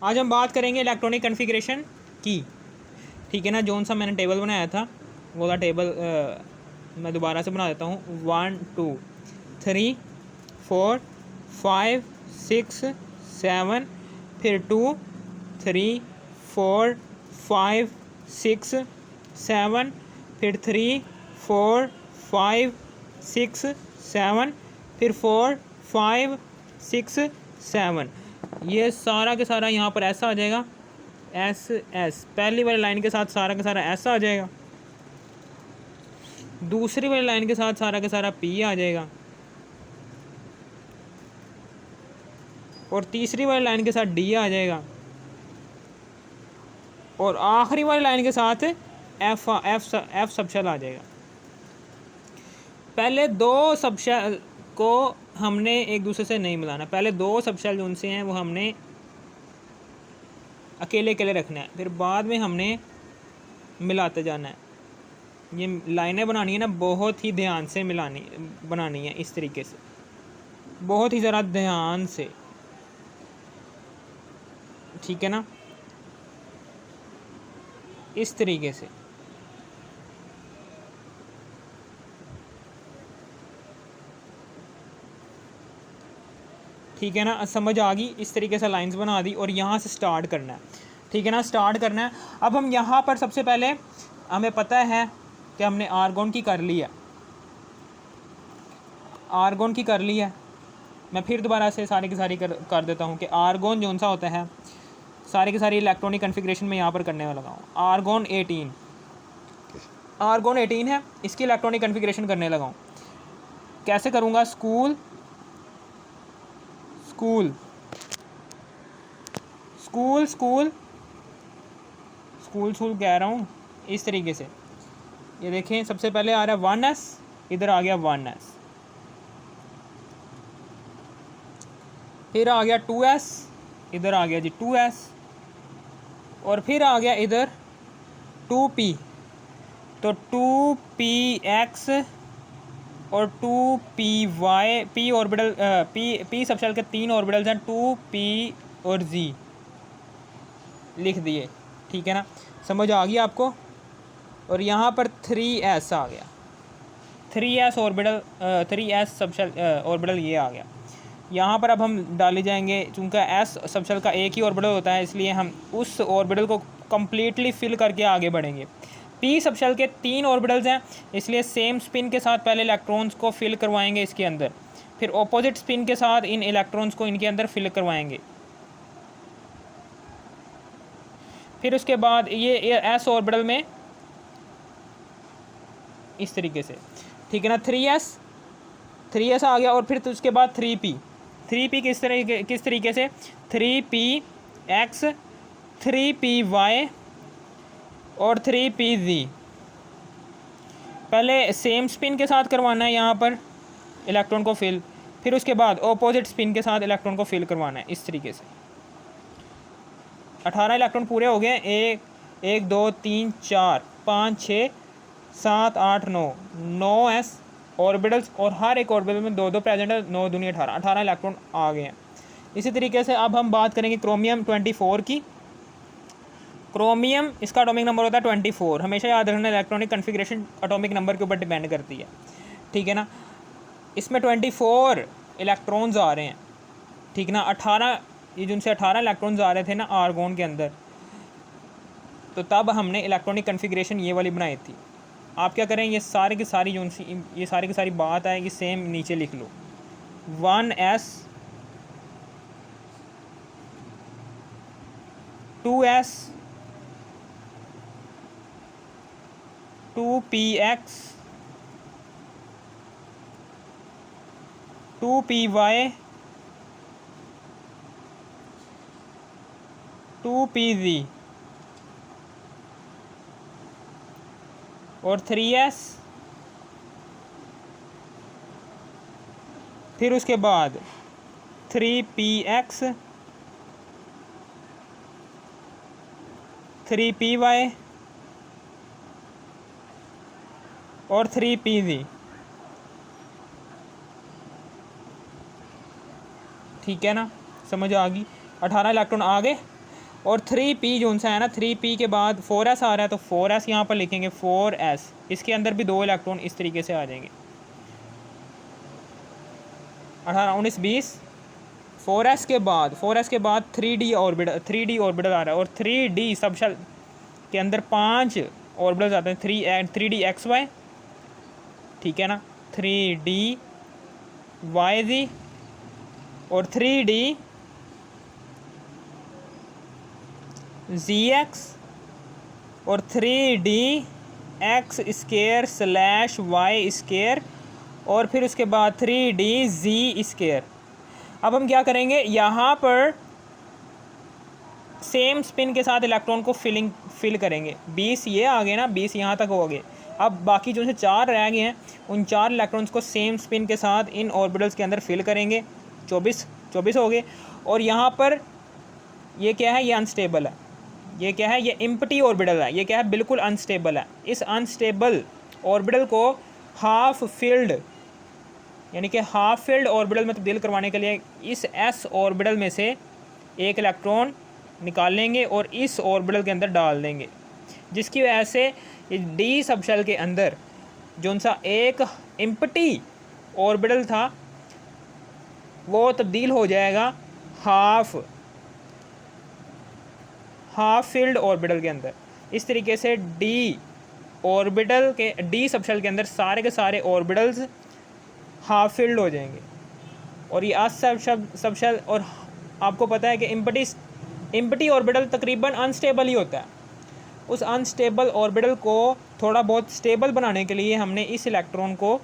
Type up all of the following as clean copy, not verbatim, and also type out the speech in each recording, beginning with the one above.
आज हम बात करेंगे इलेक्ट्रॉनिक कॉन्फ़िगरेशन की। ठीक है ना, जोन सा मैंने टेबल बनाया था वो वाला टेबल मैं दोबारा से बना देता हूँ। 1 2 3 4 5 6 7, फिर 2 3 4 5 6 7, फिर 3 4 5 6 7, फिर 4 5 6 7। ये सारा के सारा यहाँ पर ऐसा आ जाएगा, एस एस। पहली वाली लाइन के साथ सारा का सारा ऐसा आ जाएगा, दूसरी वाली लाइन के साथ सारा का सारा पी आ जाएगा, और तीसरी वाली लाइन के साथ डी आ जाएगा, और आखिरी वाली लाइन के साथ एफ एफ एफ सबशेल आ जाएगा। पहले दो सबशेल को हमने एक दूसरे से नहीं मिलाना, पहले दो सबशेल जो उनसे हैं वो हमने अकेले अकेले रखना है, फिर बाद में हमने मिलाते जाना है। ये लाइनें बनानी है ना, बहुत ही ध्यान से बनानी है, इस तरीके से, बहुत ही ज़रा ध्यान से। ठीक है ना, इस तरीके से। ठीक है ना, समझ आ गई। इस तरीके से लाइंस बना दी और यहाँ से स्टार्ट करना है। ठीक है ना, स्टार्ट करना है। अब हम यहाँ पर सबसे पहले, हमें पता है कि हमने आर्गोन की कर ली है, आर्गोन की कर ली है। मैं फिर दोबारा से सारी की सारी कर देता हूँ कि आर्गोन जो सा होता है, सारी की सारी इलेक्ट्रॉनिक कॉन्फ़िगरेशन में यहाँ पर करने वाला हूँ। आर्गोन 18, आर्गोन 18 है, इसकी इलेक्ट्रॉनिक कॉन्फ़िगरेशन करने लगा हूँ। कैसे करूँगा? School school school school school school कह रहा हूँ, इस तरीके से। ये देखें, सबसे पहले आ रहा है 1s, इधर आ गया 1s, फिर आ गया 2s, इधर आ गया जी 2s, और फिर आ गया इधर 2p, तो 2px और 2py, p orbital, p subshell के 3 ऑर्बिटल्स हैं, 2p और z लिख दिए। ठीक है ना, समझ आ गई आपको। और यहाँ पर 3s आ गया, 3s orbital, 3s subshell orbital ये आ गया। यहाँ पर अब हम डाले जाएंगे, चूँकि s सबशेल का एक ही ऑर्बिटल होता है, इसलिए हम उस ऑर्बिटल को कम्प्लीटली फिल करके आगे बढ़ेंगे। p सबशेल के 3 ऑर्बिटल्स हैं, इसलिए सेम स्पिन के साथ पहले इलेक्ट्रॉन्स को फिल करवाएंगे इसके अंदर, फिर ऑपोजिट स्पिन के साथ इन इलेक्ट्रॉन्स को इनके अंदर फिल करवाएंगे। फिर उसके बाद ये s ऑर्बिटल में इस तरीके से। ठीक है ना, 3s आ गया, और फिर तो उसके बाद 3p किस तरीके से? 3px, 3py और 3pz। पहले सेम स्पिन के साथ करवाना है यहाँ पर इलेक्ट्रॉन को फिल, फिर उसके बाद ऑपोजिट स्पिन के साथ इलेक्ट्रॉन को फिल करवाना है, इस तरीके से। 18 इलेक्ट्रॉन पूरे हो गए। 1 2 3 4 5 6 7 8 9 s ऑर्बिटल्स, और हर एक ऑर्बिटल में 2 प्रेजेंट है, 9 दूनी 18 इलेक्ट्रॉन आ गए हैं। इसी तरीके से अब हम बात करेंगे क्रोमियम 24 की। क्रोमियम, इसका एटॉमिक नंबर होता है 24। हमेशा याद रखना, इलेक्ट्रॉनिक कॉन्फ़िगरेशन एटॉमिक नंबर के ऊपर डिपेंड करती है। ठीक है ना, इसमें 24 इलेक्ट्रॉन्स आ रहे हैं। ठीक ना, 18, ये जिनसे 18 इलेक्ट्रॉन्स आ रहे थे ना आर्गोन के अंदर, तो तब हमने इलेक्ट्रॉनिक कॉन्फ़िगरेशन ये वाली बनाई थी। आप क्या करें, ये सारी की सारी ये सारी की सारी बात आएगी, सेम नीचे लिख लो। 1s, 2s, 2px, 2py, 2pz और 3s। फिर उसके बाद 3px, 3py और 3pz। ठीक है ना, समझ आ गई। 18 इलेक्ट्रॉन आ गए। और 3p जो सा है ना, 3p के बाद 4s आ रहा है, तो 4s यहाँ पर लिखेंगे 4s। इसके अंदर भी 2 इलेक्ट्रॉन इस तरीके से आ जाएंगे। 18 19 20। 4s के बाद 3d ऑर्बिटल आ रहा है, और 3d सबशेल के अंदर 5 ऑर्बिटल्स आते हैं। 3d xy, ठीक है ना, 3d yz और 3d zx और 3d x square slash y square और फिर उसके बाद 3d z स्केयर। अब हम क्या करेंगे, यहाँ पर सेम स्पिन के साथ इलेक्ट्रॉन को फिल करेंगे। 20 ये आ गए ना, 20 यहाँ तक हो गए। अब बाकी जो से 4 रह गए हैं, उन 4 इलेक्ट्रॉन्स को सेम स्पिन के साथ इन ऑर्बिटल्स के अंदर फिल करेंगे। 24 हो गए। और यहाँ पर ये क्या है, ये अनस्टेबल है। ये क्या है, ये एम्प्टी ऑर्बिटल है। ये क्या है, बिल्कुल अनस्टेबल है। इस अनस्टेबल ऑर्बिटल को हाफ फिल्ड यानी कि हाफ फील्ड ऑर्बिटल में तब्दील करवाने के लिए इस s ऑर्बिटल में से एक इलेक्ट्रॉन निकाल लेंगे और इस ऑर्बिटल के अंदर डाल देंगे, जिसकी वजह से डी सबशेल के अंदर जो सा एक एम्प्टी ऑर्बिटल था वो तब्दील हो जाएगा हाफ फील्ड ऑर्बिटल के अंदर। इस तरीके से डी सबशेल के अंदर सारे के सारे ऑर्बिटल्स हाफ फील्ड हो जाएंगे। और ये सबशेल, और आपको पता है कि एम्प्टी ऑर्बिटल तकरीबन अनस्टेबल ही होता है। उस अनस्टेबल ऑर्बिटल को थोड़ा बहुत स्टेबल बनाने के लिए हमने इस इलेक्ट्रॉन को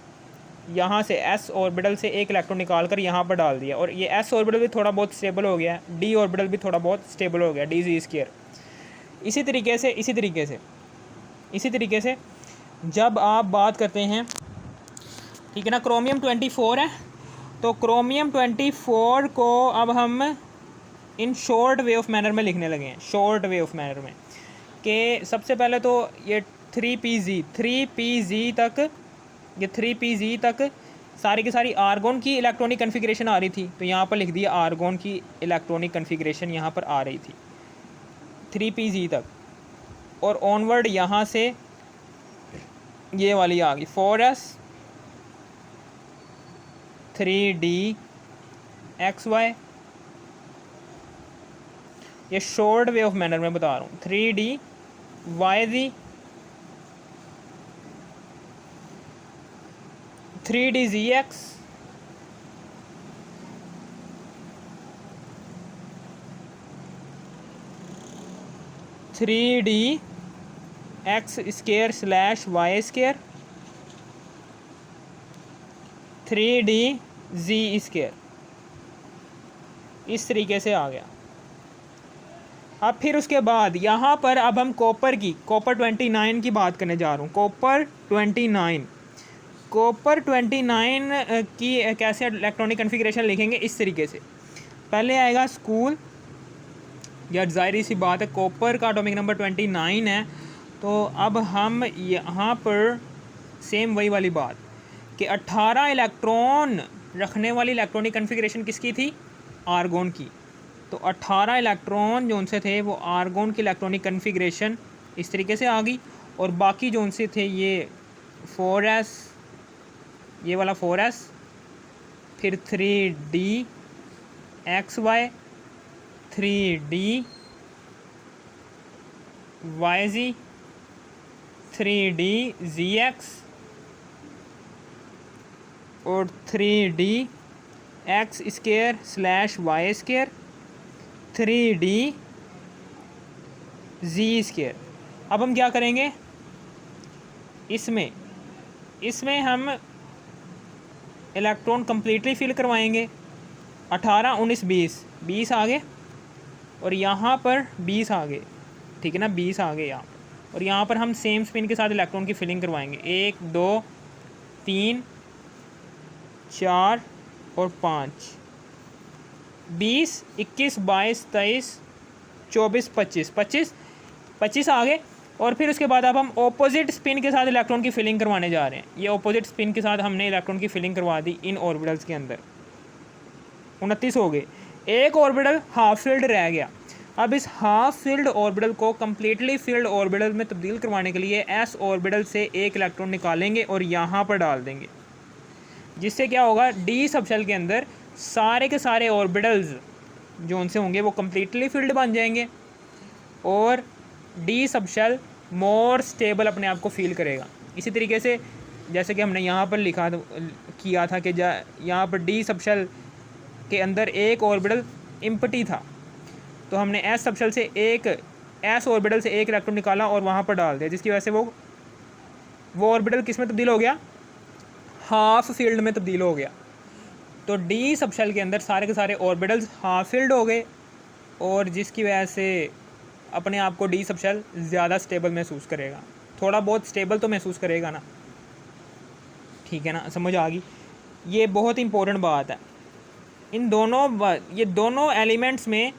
यहाँ से s ऑर्बिटल से एक इलेक्ट्रॉन निकाल कर यहाँ पर डाल दिया, और ये s ऑर्बिटल भी थोड़ा बहुत स्टेबल हो गया, d ऑर्बिटल भी थोड़ा बहुत स्टेबल हो गया, dz स्क्वायर। इसी तरीके से जब आप बात करते हैं, ठीक है ना, क्रोमियम 24 है, तो क्रोमियम 24 को अब हम in short way of manner में लिखने लगे हैं। शॉर्ट वे ऑफ मैनर में कि सबसे पहले तो ये 3pz तक सारी की सारी आर्गोन की इलेक्ट्रॉनिक कन्फिग्रेशन आ रही थी, तो यहाँ पर लिख दिया आर्गोन की इलेक्ट्रॉनिक कन्फिग्रेशन यहाँ पर आ रही थी 3pz तक। और ऑनवर्ड यहाँ से ये वाली आ गई 4s 3d xy। ये शॉर्ट वे ऑफ मैनर में बता रहा हूँ। 3d yz 3d zx 3d x square slash y square 3d z square. इस तरीके से आ गया। अब फिर उसके बाद यहाँ पर अब हम कॉपर 29 की बात करने जा रहा हूँ। कॉपर 29 की कैसे इलेक्ट्रॉनिक कन्फिग्रेशन लिखेंगे, इस तरीके से। पहले आएगा स्कूल, या ज़ाहिर सी बात है कॉपर का एटॉमिक नंबर 29 है, तो अब हम यहाँ पर सेम वही वाली बात कि 18 इलेक्ट्रॉन रखने वाली इलेक्ट्रॉनिक कन्फिग्रेशन किसकी थी, आर्गोन की। तो 18 इलेक्ट्रॉन जो उनसे थे वो आर्गोन की इलेक्ट्रॉनिक कन्फिग्रेशन इस तरीके से आ गई। और बाकी जो उनसे थे ये 4s, ये वाला 4s, फिर 3d xy 3d yz 3d zx और 3d x square slash y square 3d z square. अब हम क्या करेंगे, इसमें हम इलेक्ट्रॉन कम्प्लीटली फिल करवाएंगे। 18 19 20 आ गए, और यहाँ पर 20 आ गए, ठीक है ना, 20 आ गए यहाँ पर। और यहाँ पर हम सेम स्पिन के साथ इलेक्ट्रॉन की फिलिंग करवाएंगे। 1 2 3 4 और 5 20 21 22 23 24 25 आ गए। और फिर उसके बाद अब हम ऑपोजिट स्पिन के साथ इलेक्ट्रॉन की फिलिंग करवाने जा रहे हैं। ये ऑपोजिट स्पिन के साथ हमने इलेक्ट्रॉन की फिलिंग करवा दी इन ऑर्बिटल्स के अंदर। 29 हो गए। एक ऑर्बिटल हाफ फील्ड रह गया, अब इस हाफ फील्ड ऑर्बिटल को कम्प्लीटली फील्ड ऑर्बिटल में तब्दील करवाने के लिए एस ऑर्बिटल से एक इलेक्ट्रॉन निकालेंगे और यहाँ पर डाल देंगे, जिससे क्या होगा, डी सबशेल के अंदर सारे के सारे ऑर्बिटल्स जो उनसे होंगे वो कम्प्लीटली फील्ड बन जाएंगे और डी सबशेल मोर स्टेबल अपने आप को फील करेगा। इसी तरीके से जैसे कि हमने यहाँ पर लिखा किया था कि यहाँ पर डी सबशेल के अंदर एक ऑर्बिटल इम्पटी था, तो हमने एस सबशेल से एस ऑर्बिटल से एक इलेक्ट्रॉन निकाला और वहाँ पर डाल दिया, जिसकी वजह से वो ऑर्बिटल किस में तब्दील हो गया, हाफ फील्ड में तब्दील हो गया। तो डी सबशेल के अंदर सारे के सारे ऑर्बिटल्स हाफ फील्ड हो गए और जिसकी वजह से अपने आप को डी सबशेल ज़्यादा स्टेबल महसूस करेगा, थोड़ा बहुत स्टेबल तो महसूस करेगा ना, ठीक है ना, समझ आ गई। ये बहुत इंपॉर्टेंट बात है। ये दोनों एलिमेंट्स में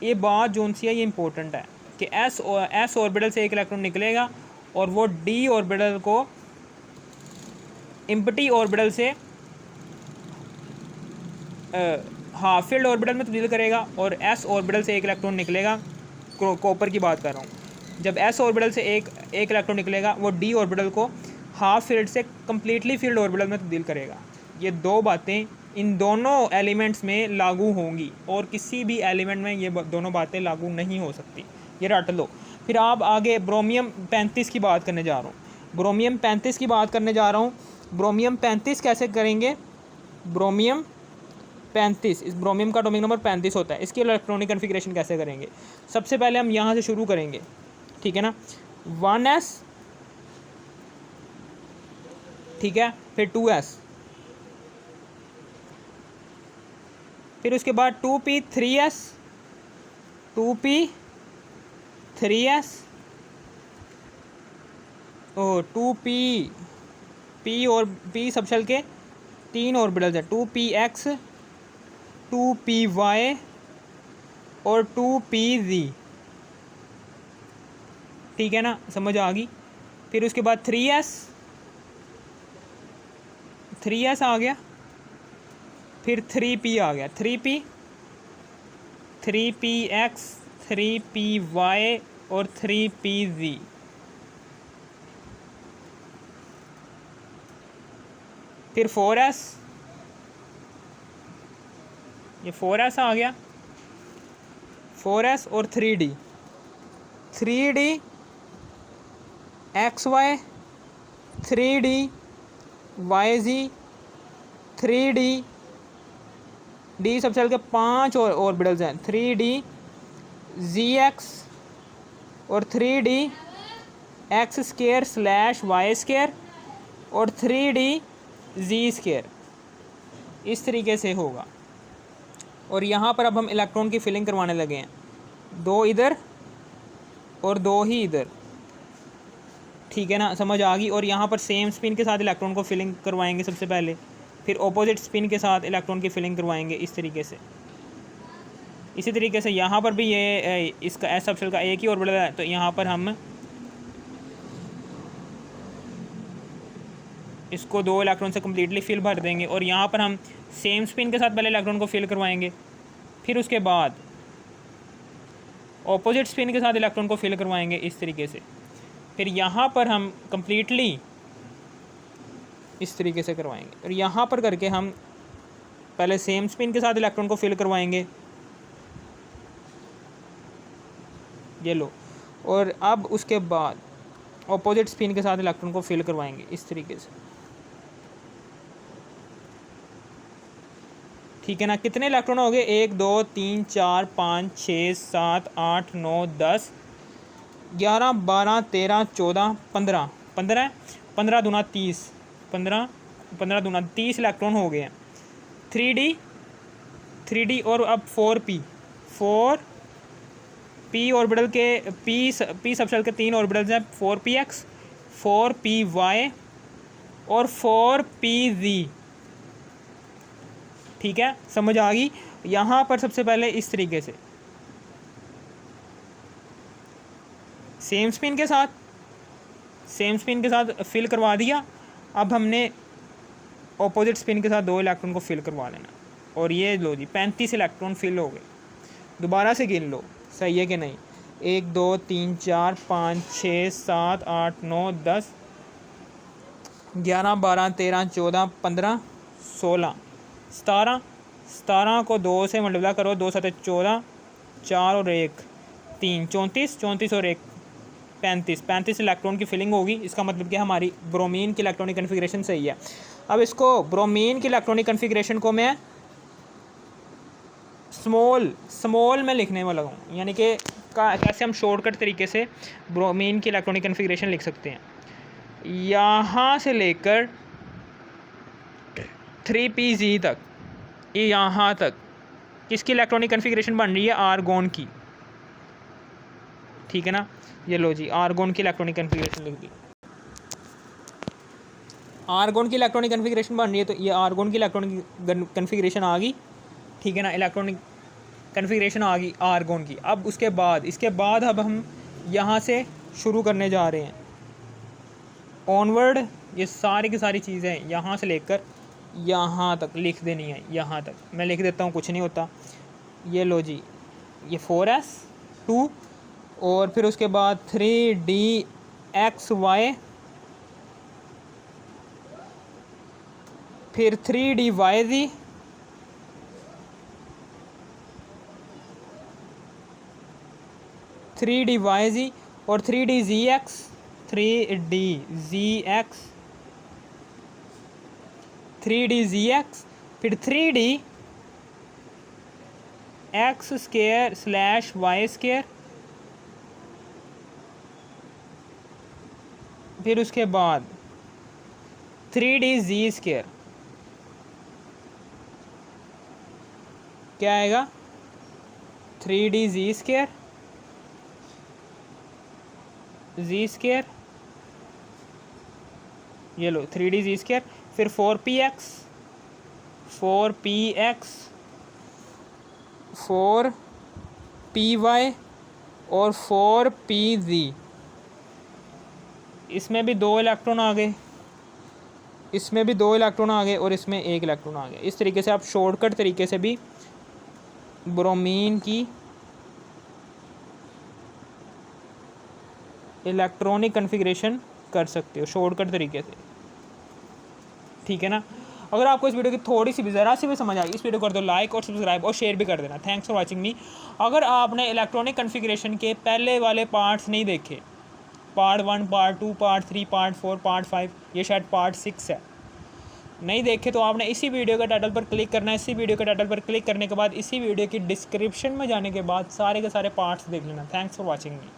ये बात जो सी है ये इंपॉर्टेंट है कि एस ऑर्बिटल से एक इलेक्ट्रॉन निकलेगा और वो डी ऑर्बिटल को इम्पटी ऑर्बिटल से हाफ फील्ड ऑर्बिटल में तब्दील करेगा और एस ऑर्बिटल से एक इलेक्ट्रॉन निकलेगा, कॉपर की बात कर रहा हूँ, जब एस ऑर्बिटल से एक इलेक्ट्रॉन निकलेगा वो डी ऑर्बिटल को हाफ फील्ड से कम्प्लीटली फील्ड ऑर्बिटल में तब्दील करेगा। ये दो बातें इन दोनों एलिमेंट्स में लागू होंगी और किसी भी एलिमेंट में ये दोनों बातें लागू नहीं हो सकती, ये रट लो। फिर आप आगे ब्रोमियम 35 की बात करने जा रहा हूँ। ब्रोमियम 35 की बात करने जा रहा हूँ। ब्रोमियम 35 कैसे करेंगे, ब्रोमियम 35, इस ब्रोमियम का एटॉमिक नंबर 35 होता है, इसकी इलेक्ट्रॉनिक कॉन्फ़िगरेशन कैसे करेंगे। सबसे पहले हम यहाँ से शुरू करेंगे, ठीक है ना, 1s, ठीक है, फिर 2s, फिर उसके बाद 2p 3s, 2p 3s और 2p और p सबशेल के 3 ऑर्बिटल्स है, 2px, 2py और 2pz, ठीक है ना, समझ आ गई। फिर उसके बाद 3s आ गया, फिर 3p आ गया, 3p, 3px, 3py और 3pz, फिर 4s, ये 4s आ गया, 4s और 3d, 3d xy, 3d yz, 3d D subshell के 5 ऑर्बिटल्स हैं, 3d zx और 3d x square slash y square और 3d z स्क्वायर, इस तरीके से होगा। और यहाँ पर अब हम इलेक्ट्रॉन की फिलिंग करवाने लगे हैं, 2 इधर और 2 ही इधर, ठीक है ना, समझ आ गई। और यहाँ पर सेम स्पिन के साथ इलेक्ट्रॉन को फिलिंग करवाएंगे सबसे पहले, फिर ऑपोजिट स्पिन के साथ इलेक्ट्रॉन की फिलिंग करवाएंगे, इस तरीके से। इसी तरीके से यहाँ पर भी ये इसका एस सबशेल का एक ही ऑर्बिटल है, तो यहाँ पर हम इसको 2 इलेक्ट्रॉन से कम्प्लीटली फिल भर देंगे और यहाँ पर हम सेम स्पिन के साथ पहले इलेक्ट्रॉन को फिल करवाएंगे, फिर उसके बाद ऑपोजिट स्पिन के साथ इलेक्ट्रॉन को फिल करवाएंगे, इस तरीके से। फिर यहाँ पर हम कम्प्लीटली इस तरीके से करवाएंगे और यहाँ पर करके हम पहले सेम स्पिन के साथ इलेक्ट्रॉन को फिल करवाएंगे, ये लो, और अब उसके बाद ऑपोजिट स्पिन के साथ इलेक्ट्रॉन को फिल करवाएंगे, इस तरीके से, ठीक है ना। कितने इलेक्ट्रॉन हो गए, 1 2 3 4 5 6 7 8 9 10 11 12 13 14 15 15 15 दूना 30, 15 दूना 30 इलेक्ट्रॉन हो गए हैं। 3d और अब 4p ऑर्बिटल के p सबशेल के 3 ऑर्बिटल्स हैं, 4px, 4py और 4pz, ठीक है, समझ आ गई। यहाँ पर सबसे पहले इस तरीके से सेम स्पिन के साथ फिल करवा दिया। अब हमने ऑपोजिट स्पिन के साथ 2 इलेक्ट्रॉन को फिल करवा लेना और ये लो जी 35 इलेक्ट्रॉन फिल हो गए। दोबारा से गिन लो सही है कि नहीं। 1 2 3 4 5 6 7 8 9 10 11 12 13 14 15 16 17 17 को 2 से मल्टीप्लाई करो, 2 7 14, 4 और 1 3 34, 34 और 1 35, 35 इलेक्ट्रॉन की फिलिंग होगी। इसका मतलब कि हमारी ब्रोमीन की इलेक्ट्रॉनिक कन्फिग्रेशन सही है। अब इसको ब्रोमीन की इलेक्ट्रॉनिक कन्फिग्रेशन को मैं स्मॉल में लिखने वाला हूँ, यानी कि कैसे हम शॉर्टकट तरीके से ब्रोमीन की इलेक्ट्रॉनिक कन्फिग्रेशन लिख सकते हैं। यहाँ से लेकर 3pz तक, यहाँ तक किसकी इलेक्ट्रॉनिक कन्फिग्रेशन बन रही है, आर्गोन की। ठीक है ना, ये लो जी आर्गोन की इलेक्ट्रॉनिक कन्फिग्रेशन लिख दी। आर्गोन की इलेक्ट्रॉनिक कन्फिग्रेशन बन रही है, तो ये आर्गोन की इलेक्ट्रॉनिक कन्फिग्रेशन आ गई। ठीक है ना, इलेक्ट्रॉनिक कन्फिग्रेशन आ गई आर्गोन की। अब इसके बाद अब हम यहाँ से शुरू करने जा रहे हैं ऑनवर्ड। ये सारी की सारी चीज़ें यहाँ से लेकर यहाँ तक लिख देनी है। यहाँ तक मैं लिख देता हूँ, कुछ नहीं होता। ये लो जी, ये 4s2 और फिर उसके बाद 3dxy, फिर 3dyz, और 3dzx, 3dzx, फिर 3d x² / y², फिर उसके बाद 3dz²। क्या आएगा, 3dz², z², ये लो 3dz², फिर 4px, 4py और 4pz। इसमें भी 2 इलेक्ट्रॉन आ गए, इसमें भी 2 इलेक्ट्रॉन आ गए और इसमें 1 इलेक्ट्रॉन आ गया। इस तरीके से आप शॉर्टकट तरीके से भी ब्रोमीन की इलेक्ट्रॉनिक कन्फिग्रेशन कर सकते हो शॉर्टकट तरीके से। ठीक है ना, अगर आपको इस वीडियो की थोड़ी सी भी ज़रा सी भी समझ आई, इस वीडियो को कर दो लाइक और सब्सक्राइब और शेयर भी कर देना। Thanks for watching me. अगर आपने इलेक्ट्रॉनिक कन्फिग्रेशन के पहले वाले पार्ट्स नहीं देखे, part 1, part 2, part 3, part 4, part 5, ये शायद पार्ट 6 है, नहीं देखे तो आपने इसी वीडियो के टाइटल पर क्लिक करना है। इसी वीडियो के टाइटल पर क्लिक करने के बाद इसी वीडियो की डिस्क्रिप्शन में जाने के बाद सारे के सारे पार्ट्स देख लेना। Thanks for watching me.